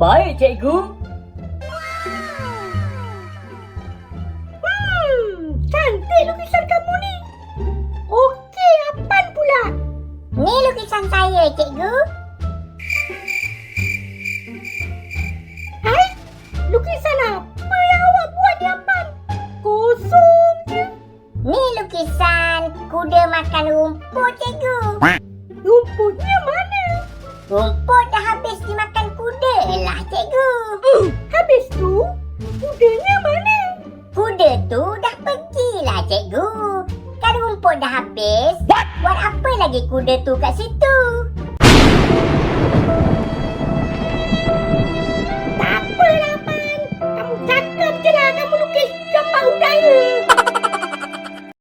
Baik, cikgu. Cantik lukisan kamu ni. Okey, apaan pula? Ni lukisan saya, cikgu. Hai, lukisan apa yang awak buat ni apaan? Kosong je. Ni lukisan kuda makan rumput, cikgu. Rumputnya mana? Rumput dah habis dimakan kuda lah, cikgu. Habis tu, kudanya mana? Kuda tu dah pergilah, cikgu. Kan rumput dah habis. Buat apa lagi kuda tu kat situ? Tak apalah, Pan. Kamu cakap je lah kamu lukis gambar udara.